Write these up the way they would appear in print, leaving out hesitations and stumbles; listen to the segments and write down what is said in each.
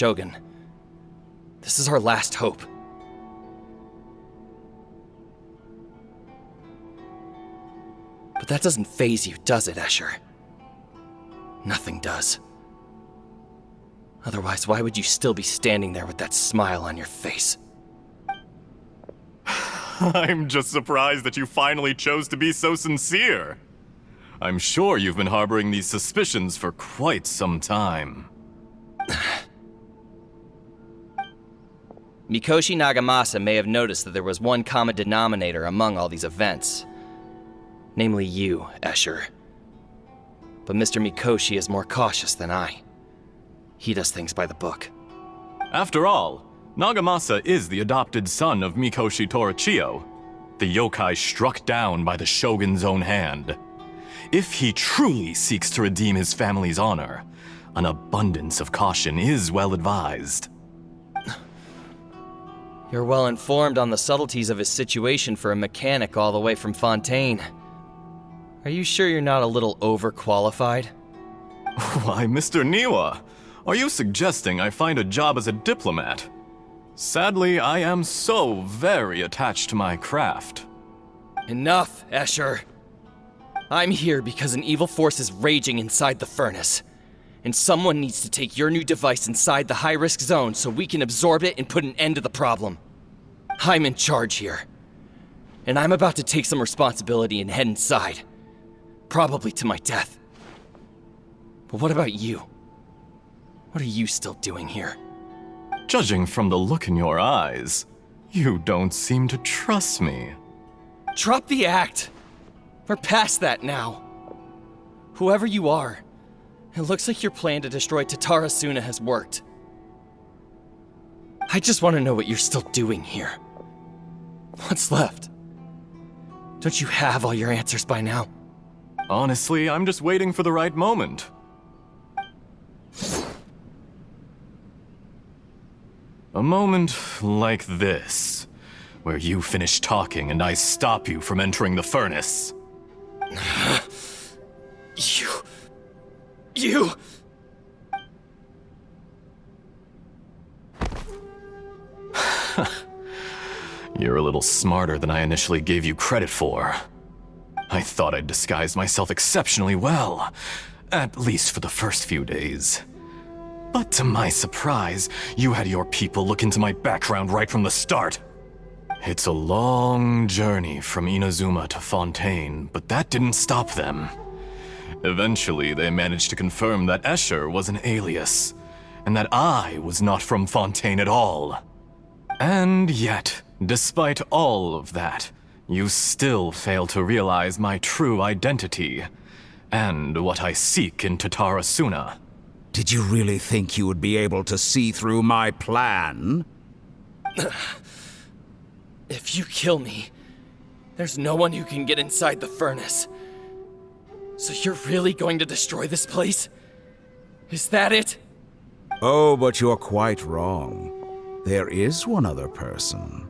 Shogun. This is our last hope. But that doesn't faze you, does it, Escher? Nothing does. Otherwise, why would you still be standing there with that smile on your face? I'm just surprised that you finally chose to be so sincere. I'm sure you've been harboring these suspicions for quite some time. Mikoshi Nagamasa may have noticed that there was one common denominator among all these events. Namely you, Escher. But Mr. Mikoshi is more cautious than I. He does things by the book. After all, Nagamasa is the adopted son of Mikoshi Torichio, the yokai struck down by the Shogun's own hand. If he truly seeks to redeem his family's honor, an abundance of caution is well advised. You're well informed on the subtleties of his situation for a mechanic all the way from Fontaine. Are you sure you're not a little overqualified? Why, Mr. Niwa, are you suggesting I find a job as a diplomat? Sadly, I am so very attached to my craft. Enough, Escher. I'm here because an evil force is raging inside the furnace. And someone needs to take your new device inside the high-risk zone so we can absorb it and put an end to the problem. I'm in charge here. And I'm about to take some responsibility and head inside. Probably to my death. But what about you? What are you still doing here? Judging from the look in your eyes, you don't seem to trust me. Drop the act! We're past that now. Whoever you are, it looks like your plan to destroy Tatarasuna has worked. I just want to know what you're still doing here. What's left? Don't you have all your answers by now? Honestly, I'm just waiting for the right moment. A moment like this, where you finish talking and I stop you from entering the furnace. You... You're a little smarter than I initially gave you credit for. I thought I'd disguised myself exceptionally well, at least for the first few days. But to my surprise, you had your people look into my background right from the start. It's a long journey from Inazuma to Fontaine, but that didn't stop them. Eventually, they managed to confirm that Escher was an alias, and that I was not from Fontaine at all. And yet, despite all of that, you still fail to realize my true identity, and what I seek in Tatarasuna. Did you really think you would be able to see through my plan? If you kill me, there's no one who can get inside the furnace. So you're really going to destroy this place? Is that it? Oh, but you're quite wrong. There is one other person.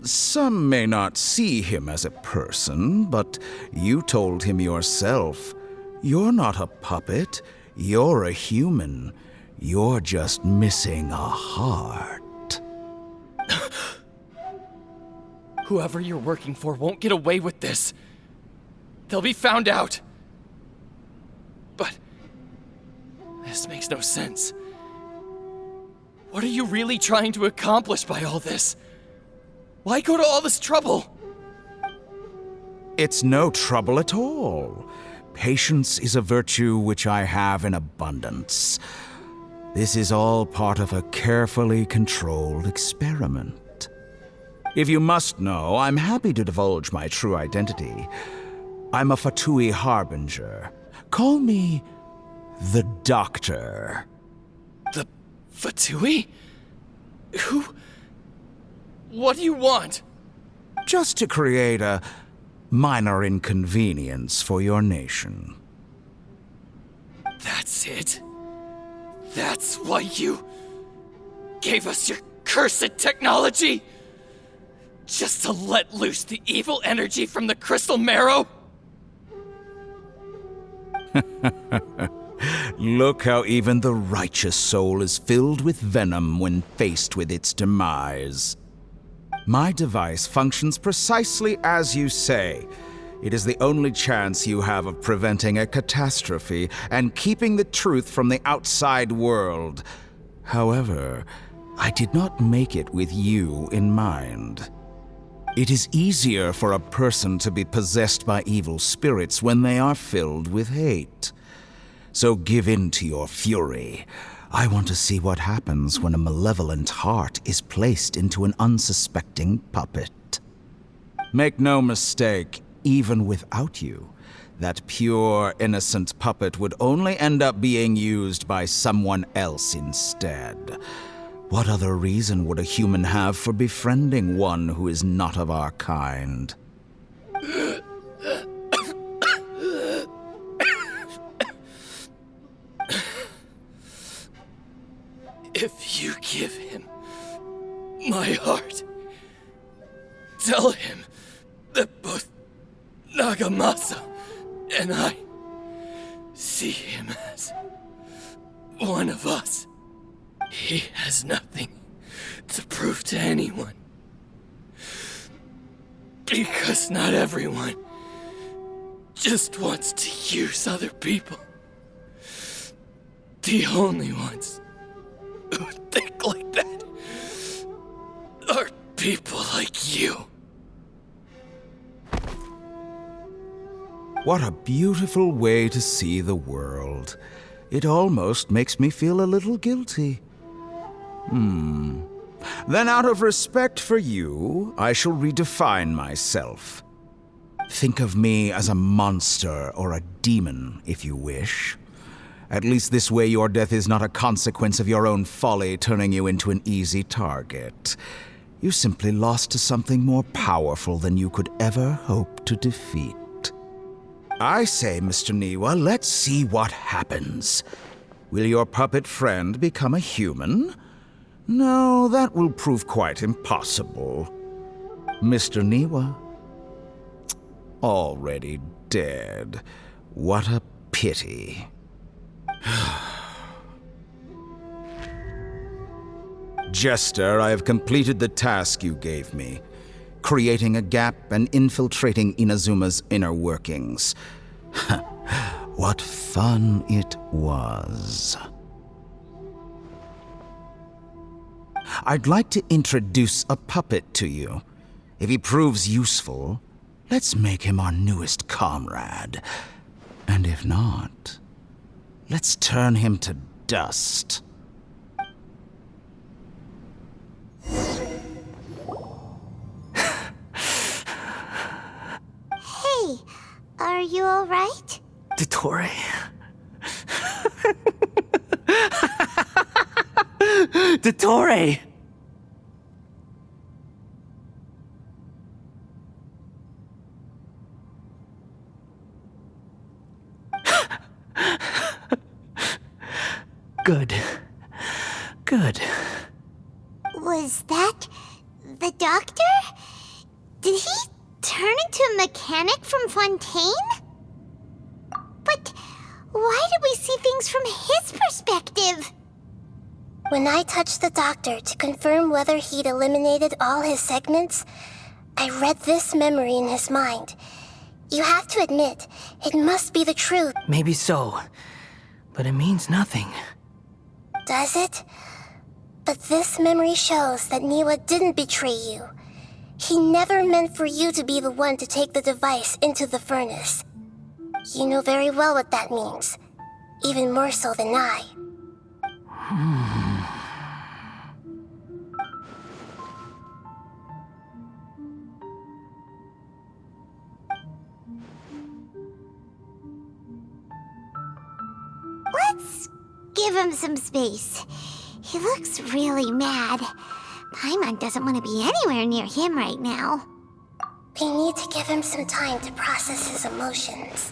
Some may not see him as a person, but you told him yourself. You're not a puppet. You're a human. You're just missing a heart. Whoever you're working for won't get away with this. They'll be found out. But this makes no sense. What are you really trying to accomplish by all this? Why go to all this trouble? It's no trouble at all. Patience is a virtue which I have in abundance. This is all part of a carefully controlled experiment. If you must know, I'm happy to divulge my true identity. I'm a Fatui Harbinger. Call me the Doctor. The Fatui? Who? What do you want? Just to create a minor inconvenience for your nation. That's it? That's why you gave us your cursed technology? Just to let loose the evil energy from the crystal marrow? Look how even the righteous soul is filled with venom when faced with its demise. My device functions precisely as you say. It is the only chance you have of preventing a catastrophe and keeping the truth from the outside world. However, I did not make it with you in mind. It is easier for a person to be possessed by evil spirits when they are filled with hate. So give in to your fury. I want to see what happens when a malevolent heart is placed into an unsuspecting puppet. Make no mistake, even without you, that pure, innocent puppet would only end up being used by someone else instead. What other reason would a human have for befriending one who is not of our kind? If you give him my heart, tell him that both Nagamasa and I see him as one of us. He has nothing to prove to anyone. Because not everyone just wants to use other people. The only ones who think like that are people like you. What a beautiful way to see the world. It almost makes me feel a little guilty. Then out of respect for you, I shall redefine myself. Think of me as a monster or a demon, if you wish. At least this way your death is not a consequence of your own folly turning you into an easy target. You simply lost to something more powerful than you could ever hope to defeat. I say, Mr. Niwa, let's see what happens. Will your puppet friend become a human? No, that will prove quite impossible. Mr. Niwa? Already dead. What a pity. Jester, I have completed the task you gave me. Creating a gap and infiltrating Inazuma's inner workings. What fun it was. I'd like to introduce a puppet to you. If he proves useful, let's make him our newest comrade. And if not, let's turn him to dust. Hey, are you all right? Dottore. Dottore! Good. Good. Was that the doctor? Did he turn into a mechanic from Fontaine? But why did we see things from his perspective? When I touched the doctor to confirm whether he'd eliminated all his segments, I read this memory in his mind. You have to admit, it must be the truth. Maybe so, but it means nothing. Does it? But this memory shows that Niwa didn't betray you. He never meant for you to be the one to take the device into the furnace. You know very well what that means, even more so than I. Let's give him some space. He looks really mad. Paimon doesn't want to be anywhere near him right now. We need to give him some time to process his emotions.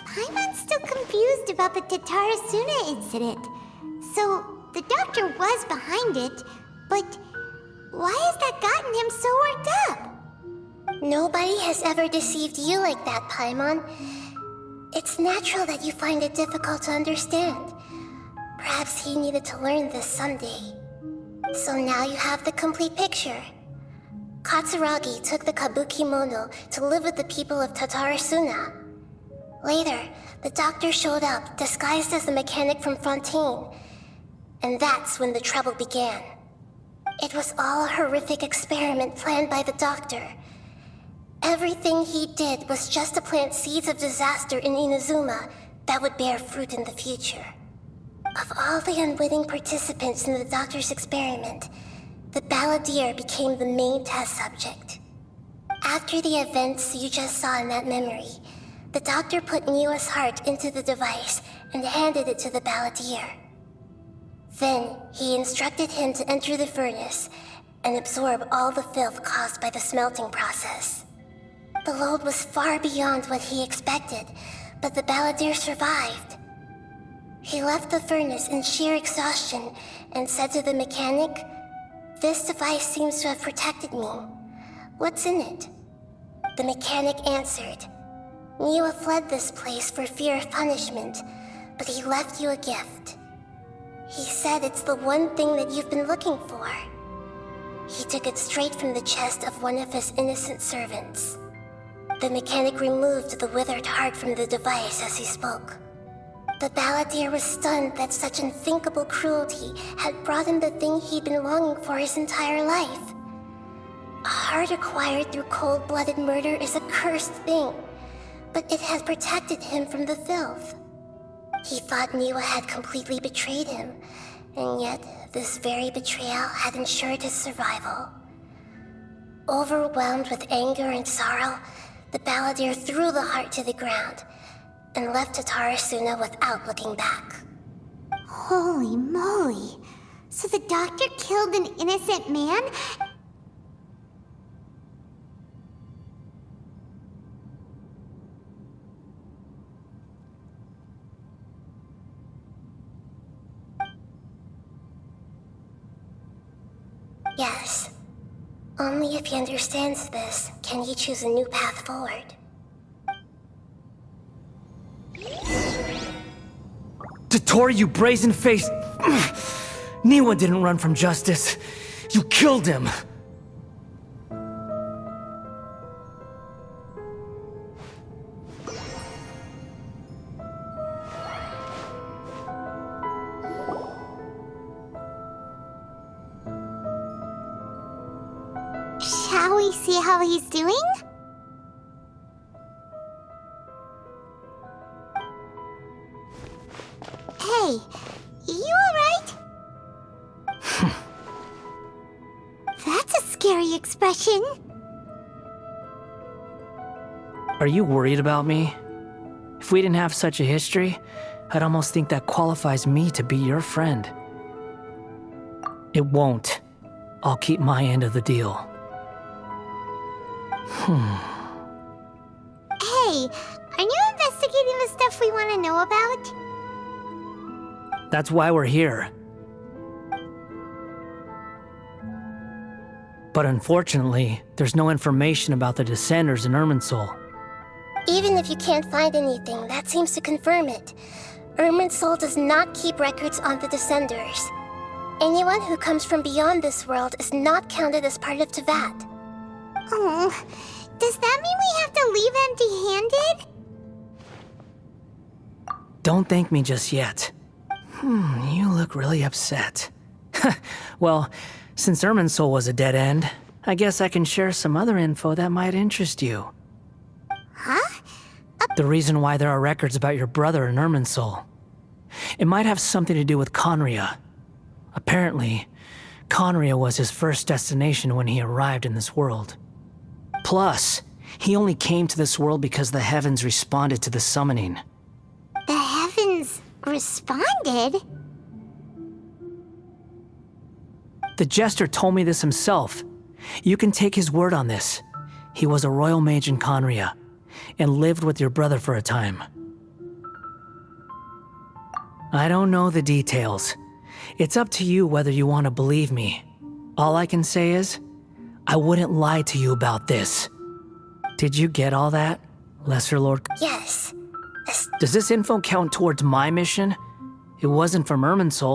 Paimon's still confused about the Tatarasuna incident. So, the doctor was behind it, but why has that gotten him so worked up? Nobody has ever deceived you like that, Paimon. It's natural that you find it difficult to understand. Perhaps he needed to learn this someday. So now you have the complete picture. Katsuragi took the kabuki mono to live with the people of Tatarasuna. Later, the doctor showed up, disguised as the mechanic from Fontaine. And that's when the trouble began. It was all a horrific experiment planned by the doctor. Everything he did was just to plant seeds of disaster in Inazuma that would bear fruit in the future. Of all the unwitting participants in the doctor's experiment, the balladeer became the main test subject. After the events you just saw in that memory, the doctor put Niwa's heart into the device and handed it to the balladeer. Then, he instructed him to enter the furnace and absorb all the filth caused by the smelting process. The load was far beyond what he expected, but the balladeer survived. He left the furnace in sheer exhaustion and said to the mechanic, "This device seems to have protected me. What's in it?" The mechanic answered, "Niwa fled this place for fear of punishment, but he left you a gift. He said it's the one thing that you've been looking for." He took it straight from the chest of one of his innocent servants. The mechanic removed the withered heart from the device as he spoke. The balladeer was stunned that such unthinkable cruelty had brought him the thing he'd been longing for his entire life. A heart acquired through cold-blooded murder is a cursed thing, but it had protected him from the filth. He thought Niwa had completely betrayed him, and yet this very betrayal had ensured his survival. Overwhelmed with anger and sorrow, the balladeer threw the heart to the ground and left Tatarasuna without looking back. Holy moly. So the doctor killed an innocent man? Yes. Only if he understands this can he choose a new path forward. Dottore, you brazen-faced... Niwa didn't run from justice. You killed him. Shall we see how he's doing? Hey, you alright? That's a scary expression. Are you worried about me? If we didn't have such a history, I'd almost think that qualifies me to be your friend. It won't. I'll keep my end of the deal. Hey, are you investigating the stuff we want to know about? That's why we're here. But unfortunately, there's no information about the Descenders in Irminsul. Even if you can't find anything, that seems to confirm it. Irminsul does not keep records on the Descenders. Anyone who comes from beyond this world is not counted as part of Tevat. Oh, does that mean we have to leave empty-handed? Don't thank me just yet. You look really upset. Well, since Irminsul was a dead end, I guess I can share some other info that might interest you. Huh? The reason why there are records about your brother in Irminsul. It might have something to do with Conria. Apparently, Conria was his first destination when he arrived in this world. Plus, he only came to this world because the heavens responded to the summoning. The heavens responded? The Jester told me this himself. You can take his word on this. He was a royal mage in Conria, and lived with your brother for a time. I don't know the details. It's up to you whether you want to believe me. All I can say is, I wouldn't lie to you about this. Did you get all that, Lesser Lord? Yes. Does this info count towards my mission? It wasn't from Irminsul.